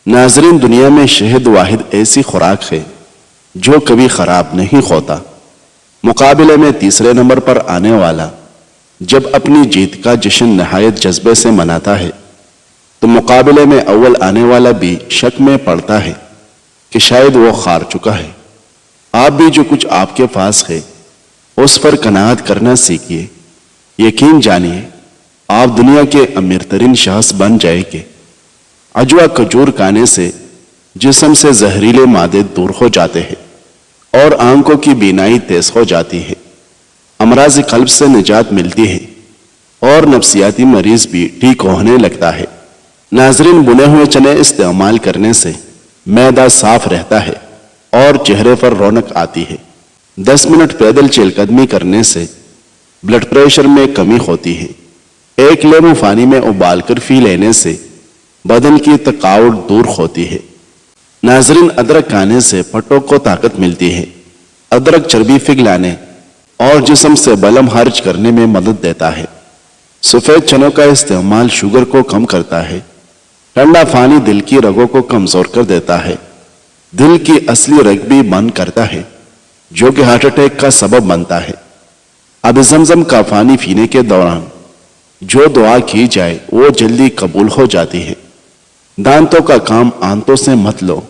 ناظرین، دنیا میں شہد واحد ایسی خوراک ہے جو کبھی خراب نہیں ہوتا۔ مقابلے میں تیسرے نمبر پر آنے والا جب اپنی جیت کا جشن نہایت جذبے سے مناتا ہے تو مقابلے میں اول آنے والا بھی شک میں پڑتا ہے کہ شاید وہ ہار چکا ہے۔ آپ بھی جو کچھ آپ کے پاس ہے اس پر قناعت کرنا سیکھیے۔ یقین جانیے آپ دنیا کے امیر ترین شخص بن جائیں گے۔ عجوا کھجور کھانے سے جسم سے زہریلے مادے دور ہو جاتے ہیں اور آنکھوں کی بینائی تیز ہو جاتی ہے، امراض قلب سے نجات ملتی ہے اور نفسیاتی مریض بھی ٹھیک ہونے لگتا ہے۔ ناظرین، بنے ہوئے چنے استعمال کرنے سے معدہ صاف رہتا ہے اور چہرے پر رونق آتی ہے۔ 10 منٹ پیدل چہل قدمی کرنے سے بلڈ پریشر میں کمی ہوتی ہے۔ ایک لیمو پانی میں ابال کر پی لینے سے بدن کی تھکاوٹ دور ہوتی ہے۔ ناظرین، ادرک کھانے سے پٹوں کو طاقت ملتی ہے۔ ادرک چربی پگھلانے اور جسم سے بلم خارج کرنے میں مدد دیتا ہے۔ سفید چنوں کا استعمال شوگر کو کم کرتا ہے۔ ٹھنڈا پانی دل کی رگوں کو کمزور کر دیتا ہے۔ دل کی اصلی رگ بھی بند کرتا ہے جو کہ ہارٹ اٹیک کا سبب بنتا ہے۔ اب زمزم کا پانی پینے کے دوران جو دعا کی جائے وہ جلدی قبول ہو جاتی ہے۔ دانتوں کا کام آنتوں سے مت لو،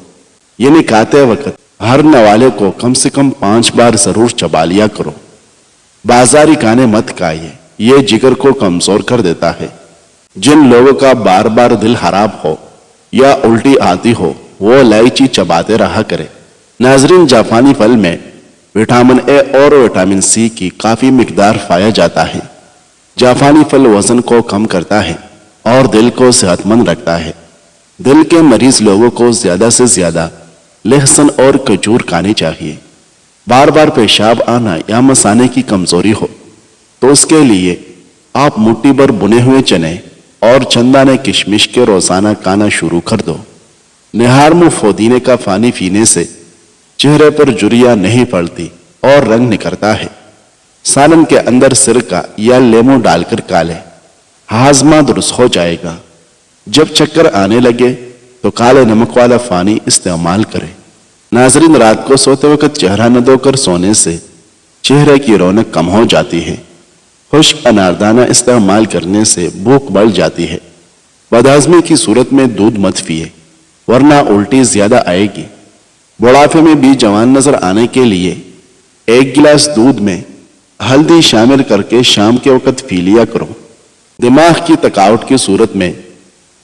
یعنی کھاتے وقت ہر نوالے کو کم سے کم 5 بار ضرور چبا لیا کرو۔ بازاری کھانے مت کھائیے، یہ جگر کو کمزور کر دیتا ہے۔ جن لوگوں کا بار بار دل خراب ہو یا الٹی آتی ہو وہ الائچی چباتے رہا کرے۔ ناظرین، جاپانی پھل میں وٹامن اے اور وٹامن سی کی کافی مقدار پایا جاتا ہے۔ جاپانی پھل وزن کو کم کرتا ہے اور دل کو صحت مند رکھتا ہے۔ دل کے مریض لوگوں کو زیادہ سے زیادہ لہسن اور کھجور کھانی چاہیے۔ بار بار پیشاب آنا یا مثانے کی کمزوری ہو تو اس کے لیے آپ مٹھی بھر بنے ہوئے چنے اور چند دانے کشمش کے روزانہ کھانا شروع کر دو۔ نہار منہ پودینے کا پانی پینے سے چہرے پر جھریاں نہیں پڑتی اور رنگ نکھرتا ہے۔ سالن کے اندر سرکہ یا لیمو ڈال کر کھا لیں، ہاضمہ درست ہو جائے گا۔ جب چکر آنے لگے تو کالے نمک والا پانی استعمال کریں۔ ناظرین، رات کو سوتے وقت چہرہ نہ دھو کر سونے سے چہرے کی رونق کم ہو جاتی ہے۔ خشک اناردانہ استعمال کرنے سے بھوک بڑھ جاتی ہے۔ بدہضمی کی صورت میں دودھ مت پیے ورنہ الٹی زیادہ آئے گی۔ بڑھاپے میں بھی جوان نظر آنے کے لیے 1 گلاس دودھ میں ہلدی شامل کر کے شام کے وقت پی لیا کرو۔ دماغ کی تھکاوٹ کی صورت میں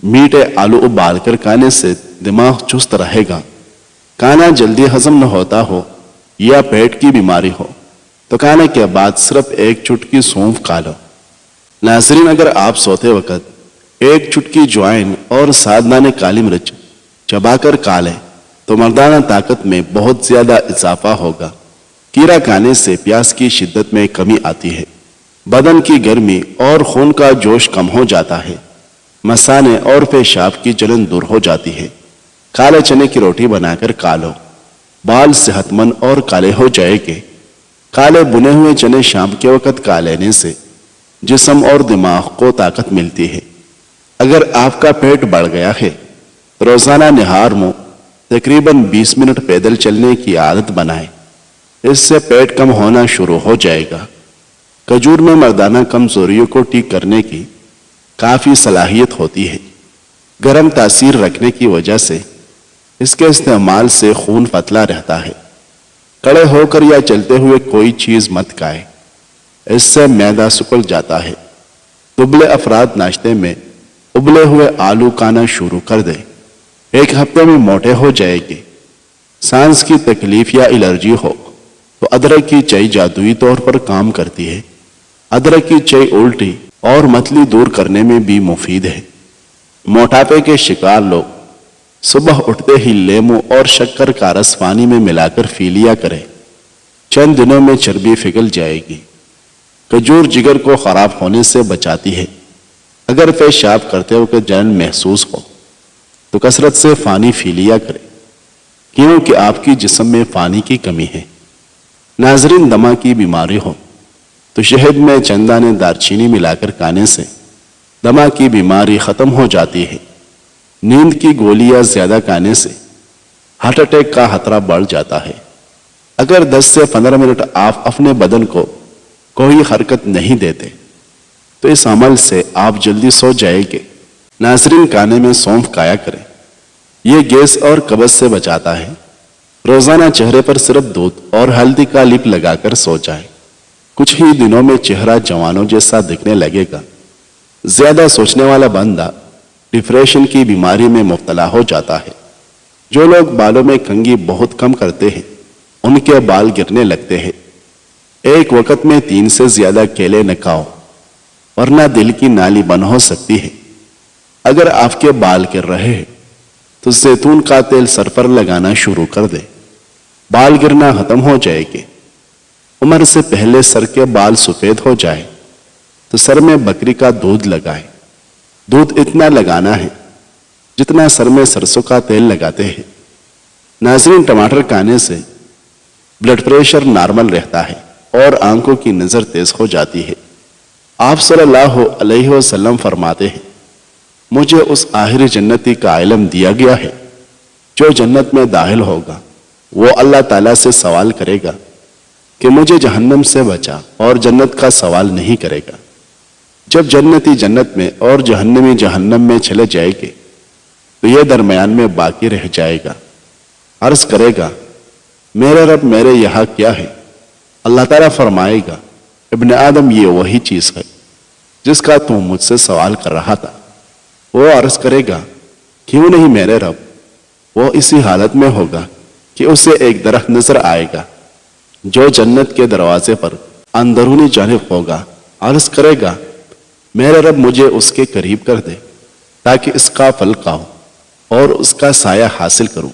میٹھے آلو ابال کر کھانے سے دماغ چست رہے گا۔ کھانا جلدی ہضم نہ ہوتا ہو یا پیٹ کی بیماری ہو تو کھانے کے بعد صرف 1 چٹکی سونف کھا لو۔ ناظرین، اگر آپ سوتے وقت 1 چٹکی جوائن اور 7 دانے کالی مرچ چبا کر کھا لیں تو مردانہ طاقت میں بہت زیادہ اضافہ ہوگا۔ کیرا کھانے سے پیاس کی شدت میں کمی آتی ہے۔ بدن کی گرمی اور خون کا جوش کم ہو جاتا ہے۔ مثانے اور پیشاب کی جلن دور ہو جاتی ہے۔ کالے چنے کی روٹی بنا کر کھا لو، بال صحت مند اور کالے ہو جائے گے۔ کالے بنے ہوئے چنے شام کے وقت کھا لینے سے جسم اور دماغ کو طاقت ملتی ہے۔ اگر آپ کا پیٹ بڑھ گیا ہے، روزانہ نہار منہ تقریباً 20 منٹ پیدل چلنے کی عادت بنائیں، اس سے پیٹ کم ہونا شروع ہو جائے گا۔ کھجور میں مردانہ کمزوریوں کو ٹھیک کرنے کی کافی صلاحیت ہوتی ہے۔ گرم تاثیر رکھنے کی وجہ سے اس کے استعمال سے خون پتلا رہتا ہے۔ کھڑے ہو کر یا چلتے ہوئے کوئی چیز مت کھائیں، اس سے معدہ سکڑ جاتا ہے۔ دبلے افراد ناشتے میں ابلے ہوئے آلو کھانا شروع کر دیں، 1 ہفتے میں موٹے ہو جائے گے۔ سانس کی تکلیف یا الرجی ہو تو ادرک کی چائے جادوئی طور پر کام کرتی ہے۔ ادرک کی چائے الٹی اور متلی دور کرنے میں بھی مفید ہے۔ موٹاپے کے شکار لوگ صبح اٹھتے ہی لیمو اور شکر کا رس پانی میں ملا کر پی لیا کریں، چند دنوں میں چربی پگھل جائے گی۔ کھجور جگر کو خراب ہونے سے بچاتی ہے۔ اگر پیشاب کرتے وقت جلن محسوس ہو تو کثرت سے پانی پی لیا کریں کیونکہ آپ کی جسم میں پانی کی کمی ہے۔ ناظرین، دمہ کی بیماری ہو تو شہد میں چند دانے دارچینی ملا کر کھانے سے دمہ کی بیماری ختم ہو جاتی ہے۔ نیند کی گولیاں زیادہ کھانے سے ہارٹ اٹیک کا خطرہ بڑھ جاتا ہے۔ اگر 10 سے 15 منٹ آپ اپنے بدن کو کوئی حرکت نہیں دیتے تو اس عمل سے آپ جلدی سو جائیں گے۔ ناظرین، کھانے میں سونف کھایا کریں، یہ گیس اور قبض سے بچاتا ہے۔ روزانہ چہرے پر صرف دودھ اور ہلدی کا لیپ لگا کر سو جائیں، کچھ ہی دنوں میں چہرہ جوانوں جیسا دکھنے لگے گا۔ زیادہ سوچنے والا بندہ ڈپریشن کی بیماری میں مبتلا ہو جاتا ہے۔ جو لوگ بالوں میں کنگھی بہت کم کرتے ہیں ان کے بال گرنے لگتے ہیں۔ ایک وقت میں 3 سے زیادہ کیلے نہ کھاؤ ورنہ دل کی نالی بند ہو سکتی ہے۔ اگر آپ کے بال گر رہے ہیں تو زیتون کا تیل سر پر لگانا شروع کر دیں، بال گرنا ختم ہو جائے گی۔ عمر سے پہلے سر کے بال سفید ہو جائے تو سر میں بکری کا دودھ لگائیں۔ دودھ اتنا لگانا ہے جتنا سر میں سرسوں کا تیل لگاتے ہیں۔ ناظرین، ٹماٹر کھانے سے بلڈ پریشر نارمل رہتا ہے اور آنکھوں کی نظر تیز ہو جاتی ہے۔ آپ صلی اللہ علیہ وسلم فرماتے ہیں، مجھے اس آخری جنتی کا علم دیا گیا ہے جو جنت میں داخل ہوگا، وہ اللہ تعالیٰ سے سوال کرے گا کہ مجھے جہنم سے بچا، اور جنت کا سوال نہیں کرے گا۔ جب جنتی جنت میں اور جہنمی جہنم میں چلے جائے گے تو یہ درمیان میں باقی رہ جائے گا۔ عرض کرے گا، میرے رب میرے یہاں کیا ہے؟ اللہ تعالیٰ فرمائے گا، ابن آدم، یہ وہی چیز ہے جس کا تم مجھ سے سوال کر رہا تھا۔ وہ عرض کرے گا، کیوں نہیں میرے رب؟ وہ اسی حالت میں ہوگا کہ اسے ایک درخت نظر آئے گا جو جنت کے دروازے پر اندرونی جانب ہوگا۔ عرض کرے گا، میرے رب مجھے اس کے قریب کر دے تاکہ اس کا پھل کھاؤں اور اس کا سایہ حاصل کروں۔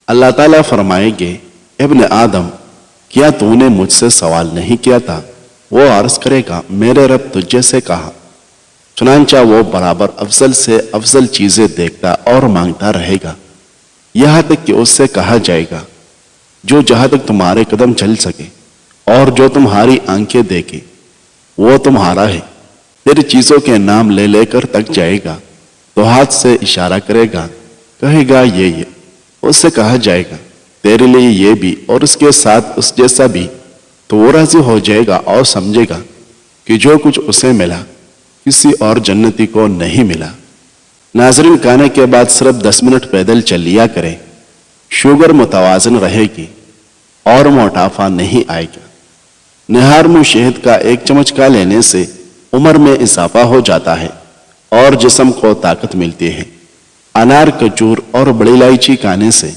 اللہ تعالیٰ فرمائیں گے، ابن آدم، کیا تو نے مجھ سے سوال نہیں کیا تھا؟ وہ عرض کرے گا، میرے رب تجھے سے کہا۔ چنانچہ وہ برابر افضل سے افضل چیزیں دیکھتا اور مانگتا رہے گا، یہاں تک کہ اس سے کہا جائے گا، جو جہاں تک تمہارے قدم چل سکے اور جو تمہاری آنکھیں دیکھے وہ تمہارا ہے۔ پھر چیزوں کے نام لے لے کر تک جائے گا تو ہاتھ سے اشارہ کرے گا، کہے گا یہ۔ اس سے کہا جائے گا، تیرے لیے یہ بھی اور اس کے ساتھ اس جیسا بھی۔ تو وہ راضی ہو جائے گا اور سمجھے گا کہ جو کچھ اسے ملا کسی اور جنتی کو نہیں ملا۔ ناظرین، کھانے کے بعد صرف 10 منٹ پیدل چل لیا کریں، شوگر متوازن رہے گی اور موٹاپا نہیں آئے گا۔ نہار میں شہد کا 1 چمچ کا لینے سے عمر میں اضافہ ہو جاتا ہے اور جسم کو طاقت ملتی ہے۔ انار، کھجور اور بڑی الائچی کھانے سے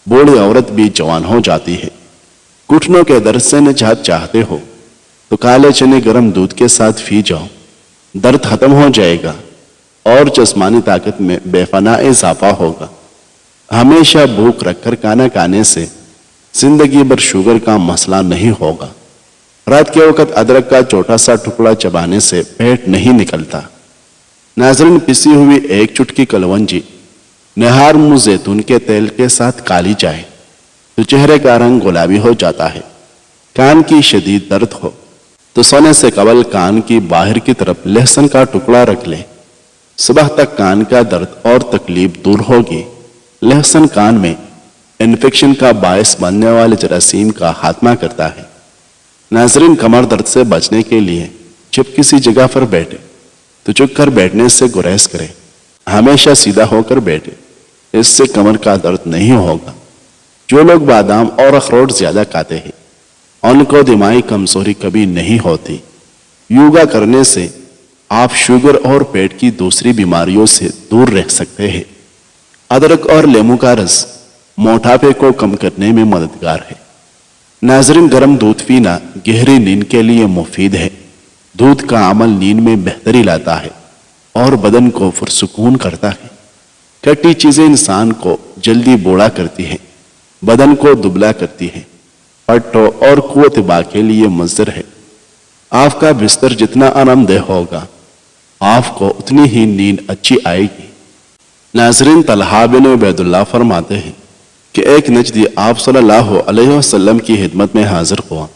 بوڑھی عورت بھی جوان ہو جاتی ہے۔ گھٹنوں کے درد سے نجات چاہتے ہو تو کالے چنے گرم دودھ کے ساتھ پی جاؤ، درد ختم ہو جائے گا اور جسمانی طاقت میں بے پناہ اضافہ ہوگا۔ ہمیشہ بھوک رکھ کر کھانا کھانے سے زندگی بھر شوگر کا مسئلہ نہیں ہوگا۔ رات کے وقت ادرک کا چھوٹا سا ٹکڑا چبانے سے پیٹ نہیں نکلتا۔ ناظرین، پسی ہوئی 1 چٹکی کلونجی نہار منہ زیتون کے تیل کے ساتھ کالی جائے تو چہرے کا رنگ گلابی ہو جاتا ہے۔ کان کی شدید درد ہو تو سونے سے قبل کان کی باہر کی طرف لہسن کا ٹکڑا رکھ لیں، صبح تک کان کا درد اور تکلیف دور ہوگی۔ لہسن کان میں انفیکشن کا باعث بننے والے جراثیم کا خاتمہ کرتا ہے۔ ناظرین، کمر درد سے بچنے کے لیے جب کسی جگہ پر بیٹھے تو جھک کر بیٹھنے سے گریز کریں، ہمیشہ سیدھا ہو کر بیٹھے، اس سے کمر کا درد نہیں ہوگا۔ جو لوگ بادام اور اخروٹ زیادہ کھاتے ہیں ان کو دماغی کمزوری کبھی نہیں ہوتی۔ یوگا کرنے سے آپ شوگر اور پیٹ کی دوسری بیماریوں سے دور رہ سکتے ہیں۔ ادرک اور لیمو کا رس موٹاپے کو کم کرنے میں مددگار ہے۔ ناظرین، گرم دودھ پینا گہری نیند کے لیے مفید ہے۔ دودھ کا عمل نیند میں بہتری لاتا ہے اور بدن کو پرسکون کرتا ہے۔ کھٹی چیزیں انسان کو جلدی بوڑھا کرتی ہیں، بدن کو دبلا کرتی ہیں، پٹھوں اور قوت باہ کے لیے مضر ہے۔ آپ کا بستر جتنا آرام دہ ہوگا آپ کو اتنی ہی نیند اچھی آئے گی۔ ناظرین، طلحہ بن عبید اللہ فرماتے ہیں کہ ایک نجدی آپ صلی اللہ علیہ وسلم کی خدمت میں حاضر ہوا۔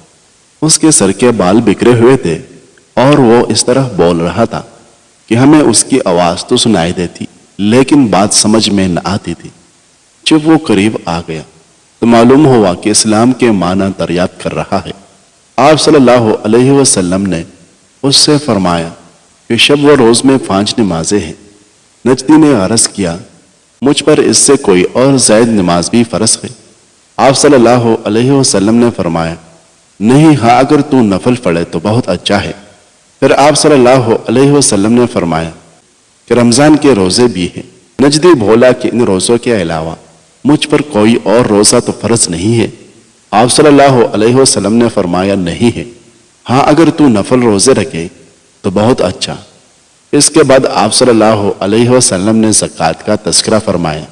اس کے سر کے بال بکھرے ہوئے تھے اور وہ اس طرح بول رہا تھا کہ ہمیں اس کی آواز تو سنائی دیتی لیکن بات سمجھ میں نہ آتی تھی۔ جب وہ قریب آ گیا تو معلوم ہوا کہ اسلام کے معنی دریافت کر رہا ہے۔ آپ صلی اللہ علیہ وسلم نے اس سے فرمایا کہ شب و روز میں 5 نمازیں ہیں۔ نجدی نے عرض کیا مجھ پر اس سے کوئی اور زائد نماز بھی فرض ہے؟ آپ صلی اللہ علیہ وسلم نے فرمایا نہیں، ہاں اگر تو نفل پڑھے تو بہت اچھا ہے۔ پھر آپ صلی اللہ علیہ وسلم نے فرمایا کہ رمضان کے روزے بھی ہیں۔ نجدی بولا کہ ان روزوں کے علاوہ مجھ پر کوئی اور روزہ تو فرض نہیں ہے۔ آپ صلی اللہ علیہ وسلم نے فرمایا نہیں ہے، ہاں اگر تو نفل روزے رکھے تو بہت اچھا۔ اس کے بعد آپ صلی اللہ علیہ وسلم نے زکوٰۃ کا تذکرہ فرمایا۔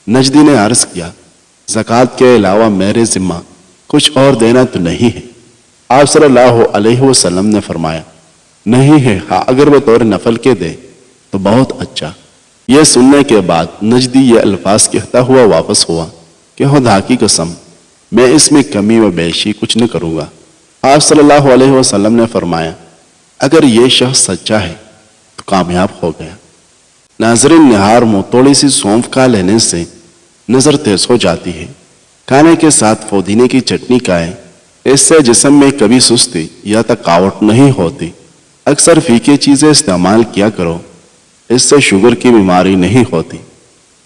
نجدی نے عرض کیا زکوٰۃ کے علاوہ میرے ذمہ کچھ اور دینا تو نہیں ہے؟ آپ صلی اللہ علیہ وسلم نے فرمایا نہیں ہے، ہاں اگر وہ طور نفل کے دے تو بہت اچھا۔ یہ سننے کے بعد نجدی یہ الفاظ کہتا ہوا واپس ہوا کہ خدا کی قسم میں اس میں کمی و بیشی کچھ نہ کروں گا۔ آپ صلی اللہ علیہ وسلم نے فرمایا اگر یہ شخص سچا ہے تو کامیاب ہو گیا۔ ناظرین، نہار منہ تھوڑی سی سونف کھا لینے سے نظر تیز ہو جاتی ہے۔ کھانے کے ساتھ پودینے کی چٹنی کھائیں، اس سے جسم میں کبھی سستی یا تھکاوٹ نہیں ہوتی۔ اکثر پھیکی چیزیں استعمال کیا کرو، اس سے شوگر کی بیماری نہیں ہوتی۔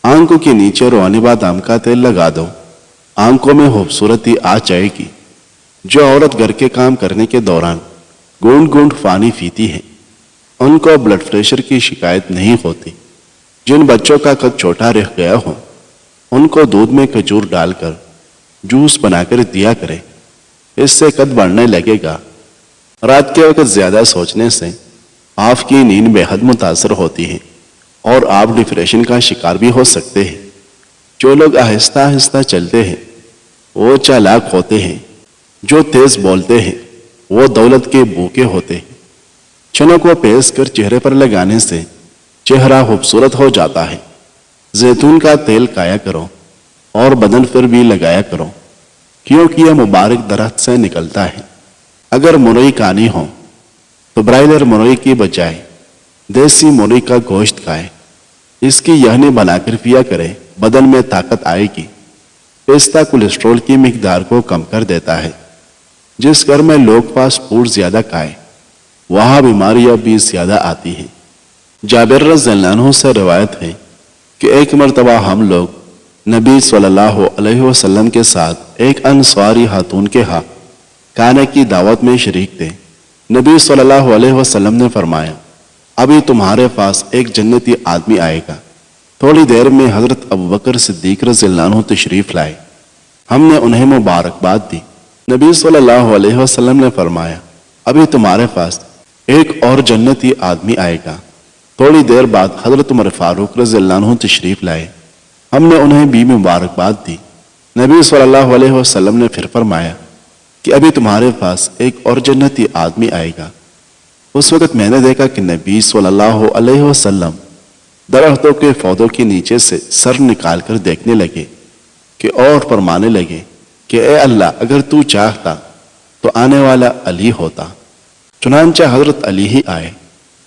آنکھوں کے نیچے روحانی بادام کا تیل لگا دو، آنکھوں میں خوبصورتی آ جائے گی۔ جو عورت گھر کے کام کرنے کے دوران گونڈ گونڈ پانی پیتی ہے ان کو بلڈ پریشر کی شکایت نہیں ہوتی۔ جن بچوں کا قد چھوٹا رہ گیا ہو ان کو دودھ میں کھجور ڈال کر جوس بنا کر دیا کرے، اس سے قد بڑھنے لگے گا۔ رات کے وقت زیادہ سوچنے سے آپ کی نیند بے حد متاثر ہوتی ہے اور آپ ڈپریشن کا شکار بھی ہو سکتے ہیں۔ جو لوگ آہستہ آہستہ چلتے ہیں وہ چالاک ہوتے ہیں، جو تیز بولتے ہیں وہ دولت کے بھوکے ہوتے ہیں۔ چنوں کو پیس کر چہرے پر لگانے سے چہرہ خوبصورت ہو جاتا ہے۔ زیتون کا تیل کھایا کرو اور بدن پر بھی لگایا کرو، کیونکہ یہ مبارک درخت سے نکلتا ہے۔ اگر مرغی کھانی ہو تو برائلر مرغی کی بجائے دیسی مرغی کا گوشت کھائے، اس کی یخنی بنا کر پیا کرے، بدن میں طاقت آئے گی۔ پستہ کولیسٹرول کی مقدار کو کم کر دیتا ہے۔ جس گھر میں لوگ فاسٹ فوڈ زیادہ کھائیں وہاں بیماریاں بھی زیادہ آتی ہیں۔ جابر رضی اللہ عنہ سے روایت ہے کہ ایک مرتبہ ہم لوگ نبی صلی اللہ علیہ وسلم کے ساتھ ایک انصاری خاتون کے ہاں کھانے کی دعوت میں شریک تھے۔ نبی صلی اللہ علیہ وسلم نے فرمایا ابھی تمہارے پاس ایک جنتی آدمی آئے گا۔ تھوڑی دیر میں حضرت ابوبکر صدیق رضی اللہ عنہ تشریف لائے۔ ہم نے انہیں مبارکباد دی۔ نبی صلی اللہ علیہ وسلم نے فرمایا ابھی تمہارے پاس ایک اور جنتی آدمی آئے گا۔ تھوڑی دیر بعد حضرت عمر فاروق رضی اللہ عنہ تشریف لائے۔ ہم نے انہیں بھی مبارکباد دی۔ نبی صلی اللہ علیہ وسلم نے پھر فرمایا کہ ابھی تمہارے پاس ایک اور جنتی آدمی آئے گا۔ اس وقت میں نے دیکھا کہ نبی صلی اللہ علیہ وسلم درختوں کے پودوں کے نیچے سے سر نکال کر دیکھنے لگے کہ اور فرمانے لگے کہ اے اللہ اگر تو چاہتا تو آنے والا علی ہوتا۔ چنانچہ حضرت علی ہی آئے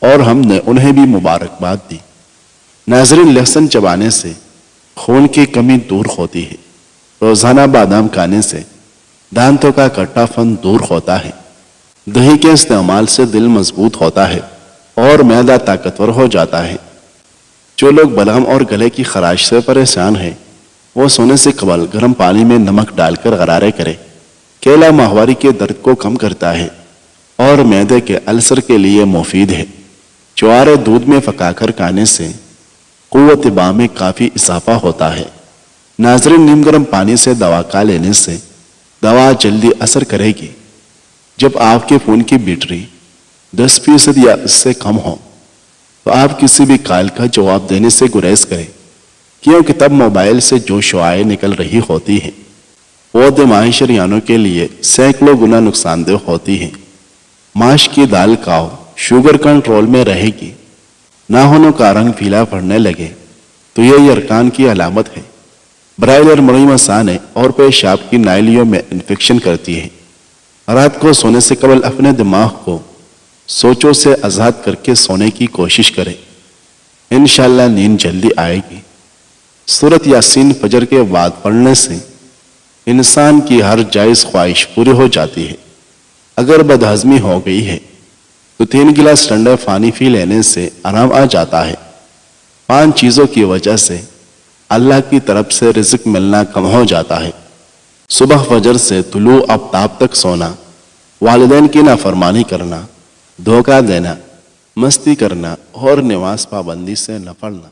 اور ہم نے انہیں بھی مبارکباد دی۔ ناظرین، لہسن چبانے سے خون کی کمی دور ہوتی ہے۔ روزانہ بادام کھانے سے دانتوں کا کٹا پن دور ہوتا ہے۔ دہی کے استعمال سے دل مضبوط ہوتا ہے اور معدہ طاقتور ہو جاتا ہے۔ جو لوگ بلغم اور گلے کی خراش سے پریشان ہیں وہ سونے سے قبل گرم پانی میں نمک ڈال کر غرارے کرے۔ کیلا ماہواری کے درد کو کم کرتا ہے اور معدے کے السر کے لیے مفید ہے۔ جوارے دودھ میں پکا کر کھانے سے قوت باہ میں کافی اضافہ ہوتا ہے۔ ناظرین، نیم گرم پانی سے دوا کھا لینے سے دوا جلدی اثر کرے گی۔ جب آپ کے فون کی بیٹری 10% یا اس سے کم ہو تو آپ کسی بھی کال کا جواب دینے سے گریز کریں، کیونکہ تب موبائل سے جو شعاعیں نکل رہی ہوتی ہیں وہ دماغی شریانوں کے لیے سینکڑوں گنا نقصان دہ ہوتی ہیں۔ ماش کی دال کھاؤ، شوگر کنٹرول میں رہے گی۔ ناخنوں کا رنگ پیلا پڑنے لگے تو یہ یرقان کی علامت ہے۔ برائلر مرغی مثانے اور پیشاب کی نالیوں میں انفیکشن کرتی ہے۔ رات کو سونے سے قبل اپنے دماغ کو سوچوں سے آزاد کر کے سونے کی کوشش کریں۔ انشاءاللہ نیند جلدی آئے گی۔ سورۃ یاسین فجر کے بعد پڑھنے سے انسان کی ہر جائز خواہش پوری ہو جاتی ہے۔ اگر بدہضمی ہو گئی ہے تو 3 گلاس ٹھنڈا پانی پی لینے سے آرام آ جاتا ہے۔ 5 چیزوں کی وجہ سے اللہ کی طرف سے رزق ملنا کم ہو جاتا ہے۔ صبح فجر سے طلوع آفتاب تک سونا، والدین کی نافرمانی کرنا، دھوکہ دینا، مستی کرنا اور نماز پابندی سے نہ پڑھنا۔